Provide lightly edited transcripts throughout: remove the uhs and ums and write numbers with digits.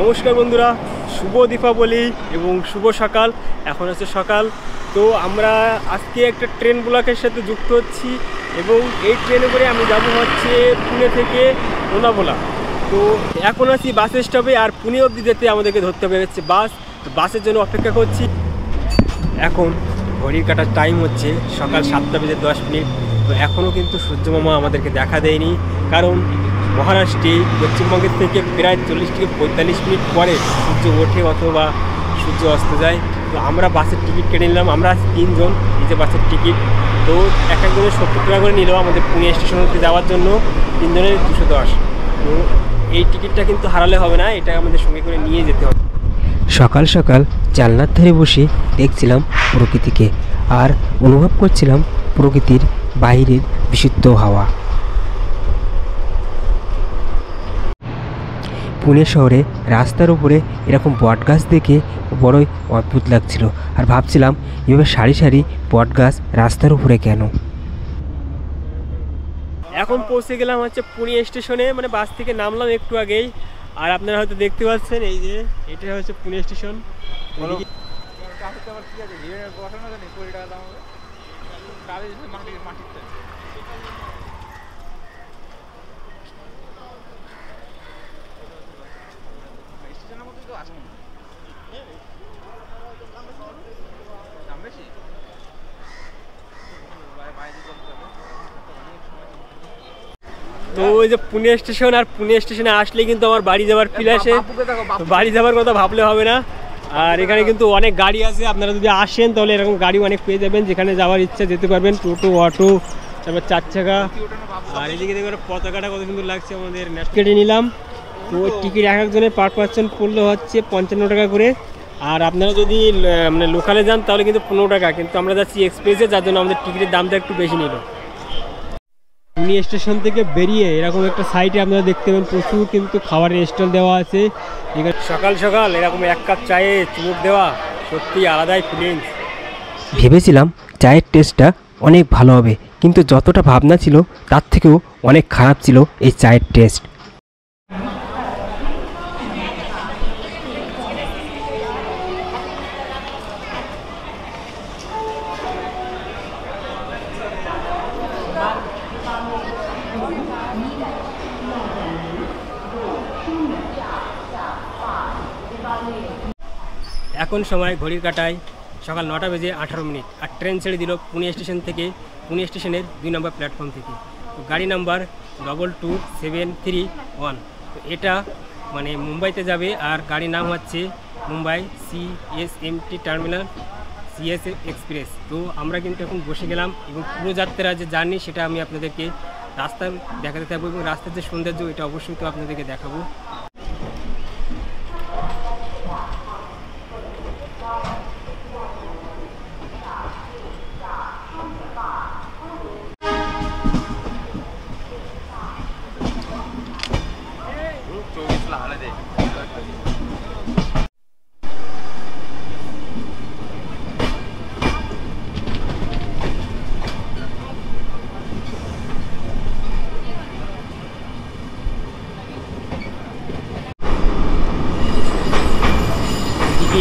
নমস্কার বন্ধুরা, শুভ দীপাবলি এবং শুভ সকাল। এখন হচ্ছে সকাল। তো আমরা আজকে একটা ট্রেন ব্লকের সাথে যুক্ত হচ্ছি এবং এই ট্রেনে করে আমি যাব হচ্ছে পুনে থেকে লোনাভালা। তো এখন আছি বাস স্টপে, আর পুনে অবধি যেতে আমাদেরকে ধরতে হবে হচ্ছে বাস। তো বাসের জন্য অপেক্ষা করছি। এখন ঘড়ির কাটার টাইম হচ্ছে সকাল 7:10। তো এখনও কিন্তু সূর্যমামা আমাদেরকে দেখা দেয়নি, কারণ মহারাষ্ট্রে পশ্চিমবঙ্গের থেকে প্রায় 40 থেকে 45 মিনিট পরে সূর্য ওঠে অথবা সূর্য অস্ত যায়। তো আমরা বাসের টিকিট কেটে নিলাম। আমরা আজ 3 জন, এই যে বাসের টিকিট। তো এক একজনের 70 টাকা করে নিল আমাদের পুনে স্টেশনে যাওয়ার জন্য, 3 জনের 210। তো এই টিকিটটা কিন্তু হারালে হবে না, এটা আমাদের সঙ্গে করে নিয়ে যেতে হবে। সকাল সকাল জানলার ধারে বসে দেখছিলাম প্রকৃতিকে, আর অনুভব করছিলাম প্রকৃতির বাইরের বিশুদ্ধ হাওয়া। পুনে শহরে রাস্তার উপরে এরকম বট গাছ দেখে বড়ই অদ্ভুত লাগছিল, আর ভাবছিলাম এভাবে সারি সারি বট গাছ রাস্তার উপরে কেন। এখন পৌঁছে গেলাম হচ্ছে পুনে স্টেশনে, মানে বাস থেকে নামলাম একটু আগেই। আর আপনারা হয়তো দেখতে পাচ্ছেন এই যে এটা হচ্ছে পুনে স্টেশন। তো ওই যে পুনে স্টেশন, আর পুনে স্টেশনে আসলে কিন্তু আমার বাড়ি যাওয়ার ফিল আসে। বাড়ি যাওয়ার কথা ভাবলে হবে না। আর এখানে কিন্তু অনেক গাড়ি আছে, আপনারা যদি আসেন তাহলে এরকম গাড়ি অনেক পেয়ে যাবেন, যেখানে যাওয়ার ইচ্ছা যেতে পারবেন। টোটো, অটো, তারপর 4 চাকা। আর এদিকে দেখবেন পতাকাটা কত সুন্দর লাগছে আমাদের। কেটে নিলাম। তো টিকিট এক একজনের পার পার্সন পড়লো হচ্ছে 55 টাকা করে। আর আপনারা যদি মানে লোকালে যান তাহলে কিন্তু 15 টাকা, কিন্তু আমরা যাচ্ছি এক্সপ্রেসে, যার জন্য আমাদের টিকিটের দামটা একটু বেশি নিল। পুনে স্টেশন থেকে বেরিয়ে এরকম একটা সাইডে আপনারা দেখতে পাবেন প্রচুর কিন্তু খাবারের স্টল দেওয়া আছে। সকাল সকাল এরকম এক কাপ চায়ে চুমুক দেওয়া সত্যি আলাদাই ফিলিংস। ভেবেছিলাম চায়ের টেস্টটা অনেক ভালো হবে, কিন্তু যতটা ভাবনা ছিল তার থেকেও অনেক খারাপ ছিল এই চায়ের টেস্ট। এখন সময় ঘড়ির কাটায় সকাল 9:18। আর ট্রেন ছেড়ে দিল পুনে স্টেশন থেকে, পুনে স্টেশনের 2 নম্বর প্ল্যাটফর্ম থেকে। তো গাড়ি নাম্বার 22731। তো এটা মানে মুম্বাইতে যাবে, আর গাড়ির নাম হচ্ছে Mumbai CSMT terminal CS express. তো আমরা কিন্তু এখন বসে গেলাম এবং পুরো যাত্রার যে জার্নি সেটা আমি আপনাদেরকে রাস্তায় দেখাতে থাকবো, এবং রাস্তার যে সৌন্দর্য এটা অবশ্যই তো আপনাদেরকে দেখাবো।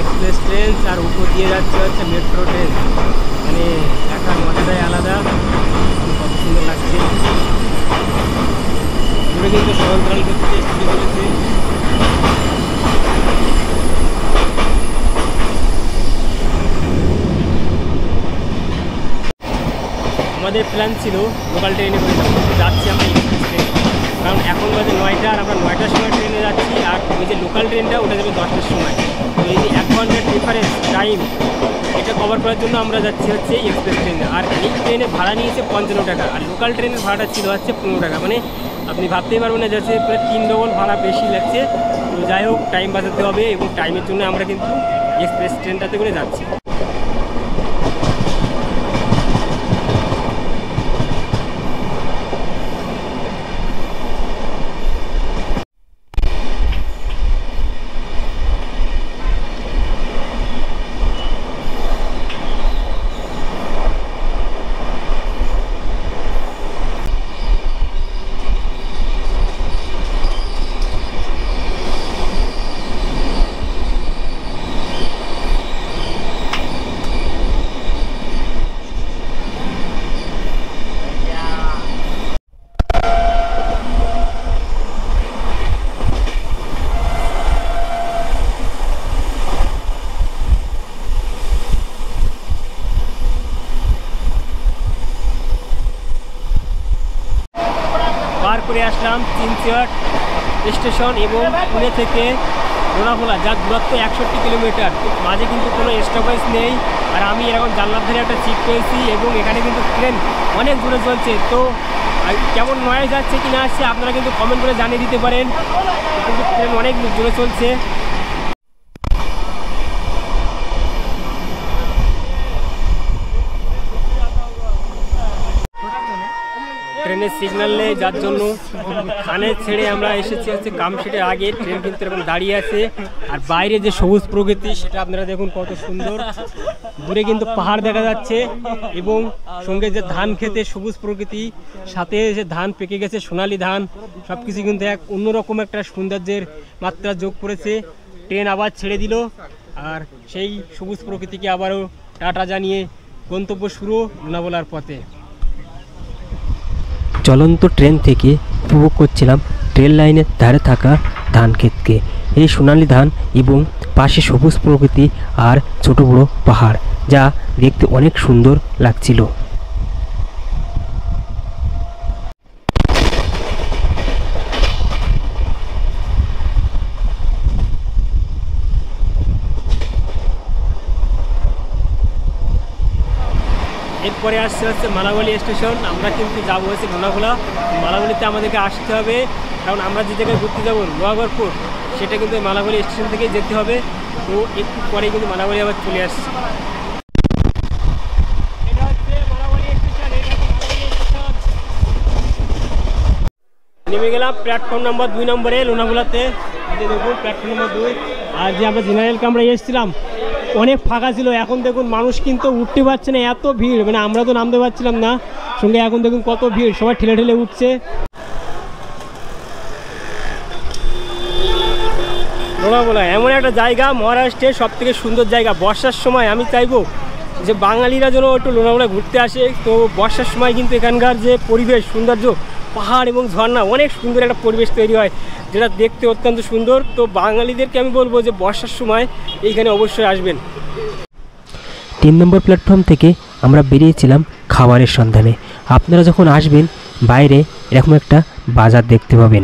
এক্সপ্রেস ট্রেন, আর উপর দিয়ে যাচ্ছে হচ্ছে মেট্রো ট্রেন। মানে দেখার মজাটাই আলাদা, কত সুন্দর লাগছে। দূরে কিন্তু সমান্তরাল করতে শুরু করেছে। আমাদের প্ল্যান ছিল লোকাল ট্রেনে করে যাচ্ছি আমরা এক্সপ্রেস ট্রেন, কারণ এখন বাজে 9টা, আর আমরা 9টার সময় ট্রেনে যাচ্ছি। আর ওই যে লোকাল ট্রেনটা ওটা যাবে 10টার সময়। তো এই যে 1 ঘন্টার ডিফারেন্স টাইম, এটা কভার করার জন্য আমরা যাচ্ছি হচ্ছে এক্সপ্রেস ট্রেনে। আর এই ট্রেনে ভাড়া নিয়েছে 55 টাকা, আর লোকাল ট্রেনের ভাড়াটা ছিল হচ্ছে 15 টাকা। মানে আপনি ভাবতেই পারবেন না, যাচ্ছে প্রায় 3 ডবল ভাড়া বেশি লাগছে। তো যাই হোক, টাইম বাঁচাতে হবে, এবং টাইমের জন্য আমরা কিন্তু এক্সপ্রেস ট্রেনটাতে করে যাচ্ছি। করে আসলাম চিনচিয়াট স্টেশন এবং পুনে থেকে লোনাভোলা, যার দূরত্ব 61 কিলোমিটার। মাঝে কিন্তু কোনো স্টপেজ নেই, আর আমি এরকম জানলার ধারে একটা সিট পেয়েছি এবং এখানে কিন্তু ট্রেন অনেক দূরে চলছে। তো কেমন নয় যাচ্ছে কি না আসছে আপনারা কিন্তু কমেন্ট করে জানিয়ে দিতে পারেন। কিন্তু ট্রেন অনেক দূরে চলছে। ট্রেনের সিগন্যাল নেই, যার জন্য খানে ছেড়ে আমরা এসেছি হচ্ছে কামশেটের আগে। ট্রেন কিন্তু এরকম দাঁড়িয়ে আছে, আর বাইরে যে সবুজ প্রকৃতি সেটা আপনারা দেখুন কত সুন্দর। দূরে কিন্তু পাহাড় দেখা যাচ্ছে এবং সঙ্গে যে ধান খেতে সবুজ প্রকৃতি, সাথে যে ধান পেকে গেছে সোনালি ধান, সব কিছু কিন্তু এক অন্যরকম একটা সৌন্দর্যের মাত্রা যোগ করেছে। ট্রেন আবার ছেড়ে দিল, আর সেই সবুজ প্রকৃতিকে আবারও টাটা জানিয়ে গন্তব্য শুরু লোনাভোলার পথে। চলন্ত ট্রেন থেকে উপভোগ করছিলাম ট্রেন লাইনের ধারে থাকা ধান ক্ষেতকে। এই সোনালি ধান এবং পাশে সবুজ প্রকৃতি আর ছোট বড় পাহাড়, যা দেখতে অনেক সুন্দর লাগছিল। এরপরে আসছে হচ্ছে মালাবলী স্টেশন। আমরা কিন্তু যাবো হচ্ছে লোনাভোলা। মালাবলীতে আমাদেরকে আসতে হবে, কারণ আমরা যে জায়গায় ঘুরতে যাবো লোহাগড়পুর, সেটা কিন্তু মালাবলী স্টেশন থেকে যেতে হবে। তো একটু পরে কিন্তু মালাবলী আবার চলে আসছে। এটা হচ্ছে মালাবলী স্টেশন। নেমে গেলাম প্ল্যাটফর্ম নাম্বার 2 নম্বরে লোনাভোলাতে। দেখুন প্ল্যাটফর্ম নাম্বার 2। আর যে আমরা জেনারেল কামরায় এসেছিলাম অনেক ফাঁকা ছিল, এখন দেখুন মানুষ কিন্তু উঠতে পারছে না, এত ভিড়। মানে আমরা তো নামতে পারছিলাম না, সঙ্গে এখন দেখুন কত ভিড়, সবাই ঠেলে ঠেলে উঠছে। লোনাভোলা এমন একটা জায়গা, মহারাষ্ট্রের সব থেকে সুন্দর জায়গা। বর্ষার সময় আমি চাইবো যে বাঙালিরা যেন একটু লোনাভোলায় ঘুরতে আসে। তো বর্ষার সময় কিন্তু এখানকার যে পরিবেশ, সৌন্দর্য, পাহাড় এবং ঝর্ণা, অনেক সুন্দর একটা পরিবেশ তৈরি হয়, যেটা দেখতে অত্যন্ত সুন্দর। তো বাঙালিদেরকে আমি বলবো যে বর্ষার সময় এইখানে অবশ্যই আসবেন। 3 নম্বর প্ল্যাটফর্ম থেকে আমরা বেরিয়েছিলাম খাবারের সন্ধানে। আপনারা যখন আসবেন বাইরে এরকম একটা বাজার দেখতে পাবেন।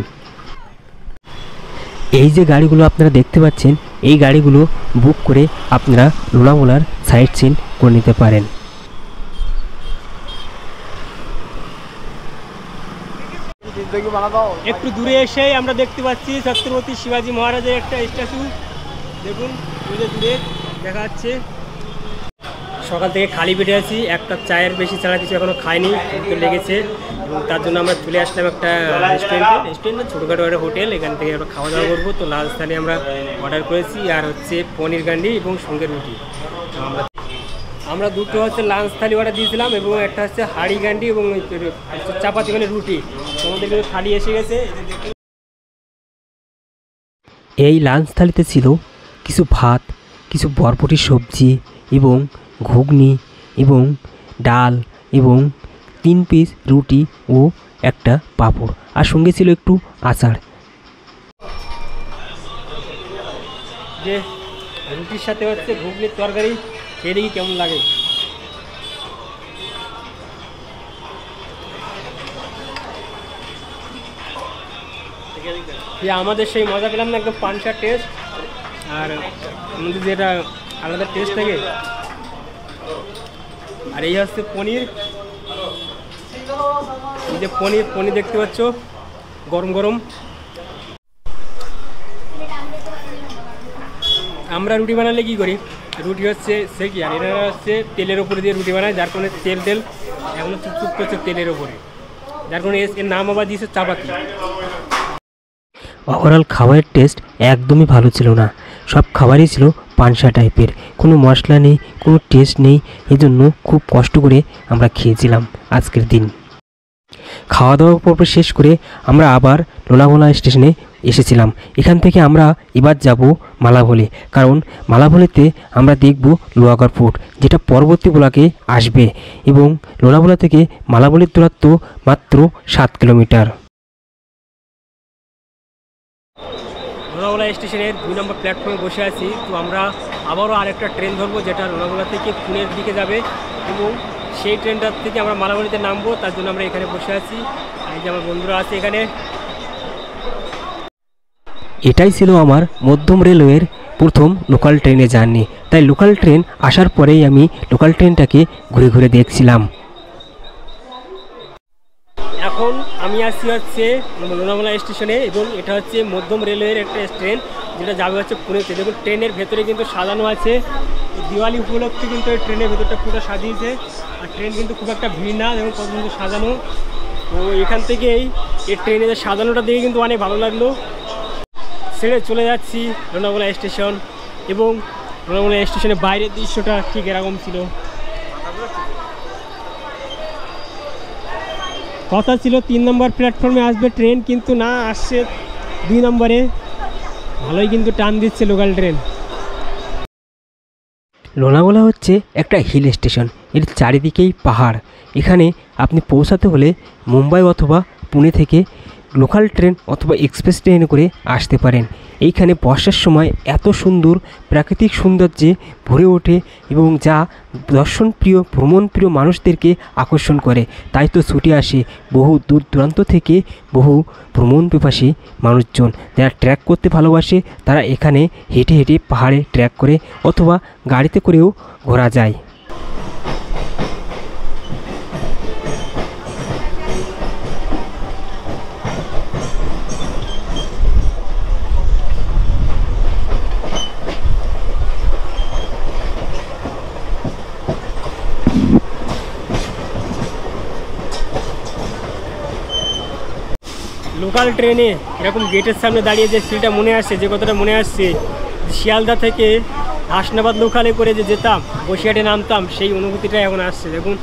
এই যে গাড়িগুলো আপনারা দেখতে পাচ্ছেন, এই গাড়িগুলো বুক করে আপনারা লোনাভোলার সাইট সিন করে নিতে পারেন। একটু দূরে এসেই আমরা দেখতে পাচ্ছি ছত্রপতি শিবাজি মহারাজের একটা স্ট্যাচু। দেখুন দূরে দেখা যাচ্ছে। সকাল থেকে খালি পেটে আছি, একটা চায়ের বেশি ছাড়া কিছু এখনো খাইনি, কিন্তু লেগেছে। এবং তার জন্য আমরা চলে আসলাম একটা রেস্টুরেন্টে, ছোটোখাটো একটা হোটেল। এখান থেকে আমরা খাওয়া দাওয়া করবো। তো লাঞ্চ থালি আমরা অর্ডার করেছি, আর হচ্ছে পনির গান্ডি এবং সঙ্গে রুটি। আমরা দুটো হচ্ছে লাঞ্চ থালি অর্ডার দিয়েছিলাম, এবং একটা হচ্ছে হাঁড়ি গান্ডি এবং চাপাতি মানে রুটি। আমাদের কিন্তু থালি এসে গেছে। এই লাঞ্চ থালিতে ছিল কিছু ভাত, কিছু বরবটির সবজি এবং ঘুগনি এবং ডাল এবং 3 পিস রুটি ও একটা পাঁপড়, আর সঙ্গে ছিল একটু আচার। যে রুটির সাথে হচ্ছে ঘুগনির তরকারি, খেয়ে দেখি কেমন লাগে। আমাদের সেই মজা পেলাম না, একদম পানসার টেস্ট, আর আমাদের যেটা আলাদা টেস্ট থাকে। আর এই হচ্ছে পনির, এই যে পনির দেখতে পাচ্ছ গরম গরম। আমরা রুটি বানালে কি করি, রুটি হচ্ছে সেকি, আর এরা হচ্ছে তেলের ওপরে দিয়ে রুটি বানায়, যার কারণে তেল এখনো চুপচুপ করছে তেলের ওপরে, যার কারণে এর নাম আবার দিয়েছে চাপাতি। ওভারঅল খাবারের টেস্ট একদমই ভালো ছিল না। সব খাবারই ছিল পানসা টাইপের, কোনো মশলা নেই, কোনো টেস্ট নেই। এজন্য খুব কষ্ট করে আমরা খেয়েছিলাম আজকের দিন। খাওয়া দাওয়া পর্ব শেষ করে আমরা আবার লোনাভোলা স্টেশনে এসেছিলাম। এখান থেকে আমরা এবার যাব মালাবলী, কারণ মালাবলীতে আমরা দেখব লোহাগড় ফোর্ট, যেটা পরবর্তী ব্লকে আসবে। এবং লোনাভোলা থেকে মালাবলীর দূরত্ব মাত্র 7 কিলোমিটার। লোনাভোলা স্টেশনের 2 নম্বর প্ল্যাটফর্মে বসে আছি। তো আমরা আবারও আরেকটা ট্রেন ধরবো, যেটা লোনাভোলা থেকে পুনের দিকে যাবে, এবং সেই ট্রেনটার থেকে আমরা মালাবাড়িতে নামবো, তার জন্য আমরা এখানে বসে আছি। এই যে আমার বন্ধুরা আছে এখানে। এটাই ছিল আমার মধ্যম রেলওয়ের প্রথম লোকাল ট্রেনে জার্নি। তাই লোকাল ট্রেন আসার পরেই আমি লোকাল ট্রেনটাকে ঘুরে ঘুরে দেখছিলাম। এখন আমি আসছি হচ্ছে লোনাভালা স্টেশনে, এবং এটা হচ্ছে মধ্যম রেলওয়ের একটা ট্রেন যেটা যাবে হচ্ছে পুনেতে। দেখুন ট্রেনের ভেতরে কিন্তু সাজানো আছে, দিওয়ালি উপলক্ষে কিন্তু এই ট্রেনের ভেতরটা পুরো সাজিয়েছে। আর ট্রেন কিন্তু খুব একটা ভিড় না, এবং কত কিন্তু সাজানো। তো এখান থেকেই এই ট্রেনের সাজানোটা দেখে কিন্তু অনেক ভালো লাগলো। ছেড়ে চলে যাচ্ছি লোনাভালা স্টেশন, এবং লোনাভালা স্টেশনের বাইরের দৃশ্যটা ঠিক এরকম ছিল। কথা ছিল 3 নম্বর প্ল্যাটফর্মে আসবে ট্রেন, কিন্তু না, আসছে 2 নম্বরে। ভালোই কিন্তু টান দিচ্ছে লোকাল ট্রেন। লোনাভালা হচ্ছে একটা হিল স্টেশন, এর চারিদিকেই পাহাড়। এখানে আপনি পৌঁছাতে হলে মুম্বাই অথবা পুনে থেকে লোকাল ট্রেন অথবা এক্সপ্রেস ট্রেনে করে আসতে পারেন। এইখানে বর্ষার সময় এত সুন্দর প্রাকৃতিক সৌন্দর্যে ভরে ওঠে, এবং যা দর্শনপ্রিয় ভ্রমণপ্রিয় মানুষদেরকে আকর্ষণ করে। তাই তো ছুটে আসে বহু দূর দূরান্ত থেকে বহু ভ্রমণ পিপাসী মানুষজন। যারা ট্রেক করতে ভালোবাসে তারা এখানে হেঁটে হেঁটে পাহাড়ে ট্রেক করে, অথবা গাড়িতে করেও ঘোরা যায়। লোকাল ট্রেনে এরকম গেটের সামনে দাঁড়িয়ে যে ফিলটা মনে আসছে, যে কথাটা মনে আসছে, শিয়ালদা থেকে হাসনাবাদ লোকালে করে যে যেতাম, বসিরহাটে নামতাম, সেই অনুভূতিটা এখন আসছে। দেখুন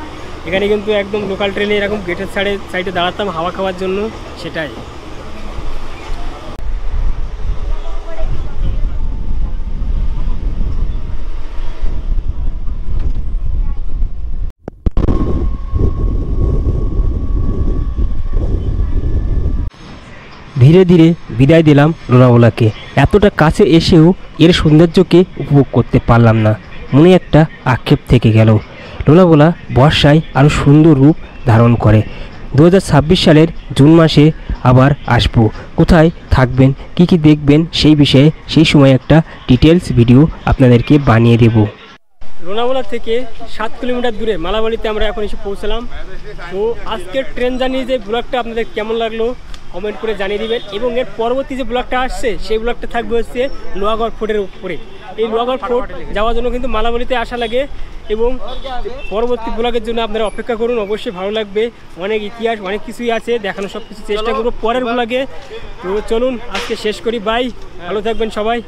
এখানে কিন্তু একদম লোকাল ট্রেনে এরকম গেটের সাইডে দাঁড়াতাম হাওয়া খাওয়ার জন্য, সেটাই। ধীরে ধীরে বিদায় দিলাম লোনাভালাকে। এতটা কাছে এসেও এর সৌন্দর্যকে উপভোগ করতে পারলাম না, মনে একটা আক্ষেপ থেকে গেল। লোনাভালা বর্ষায় আরও সুন্দর রূপ ধারণ করে। 2026 সালের জুন মাসে আবার আসবো। কোথায় থাকবেন, কি কি দেখবেন, সেই বিষয়ে সেই সময় একটা ডিটেলস ভিডিও আপনাদেরকে বানিয়ে দেব। লোনাভালা থেকে 7 কিলোমিটার দূরে মালাবাড়িতে আমরা এখন এসে পৌঁছলাম। তো আজকের ট্রেন জার্নি যে ব্লগটা আপনাদের কেমন লাগলো কমেন্ট করে জানিয়ে দিবেন, এবং এর পরবর্তী যে ব্লগটা আসছে সেই ব্লগটা থাকবে হচ্ছে লোহাগড় ফোর্টের উপরে। এই লোহাগড় ফোর্ট যাওয়ার জন্য কিন্তু মালাবাড়িতে আসা লাগে, এবং পরবর্তী ব্লগের জন্য আপনারা অপেক্ষা করুন, অবশ্যই ভালো লাগবে। অনেক ইতিহাস, অনেক কিছুই আছে দেখানো, সব কিছু চেষ্টা করবো পরের ব্লগে। তো চলুন আজকে শেষ করি, বাই, ভালো থাকবেন সবাই।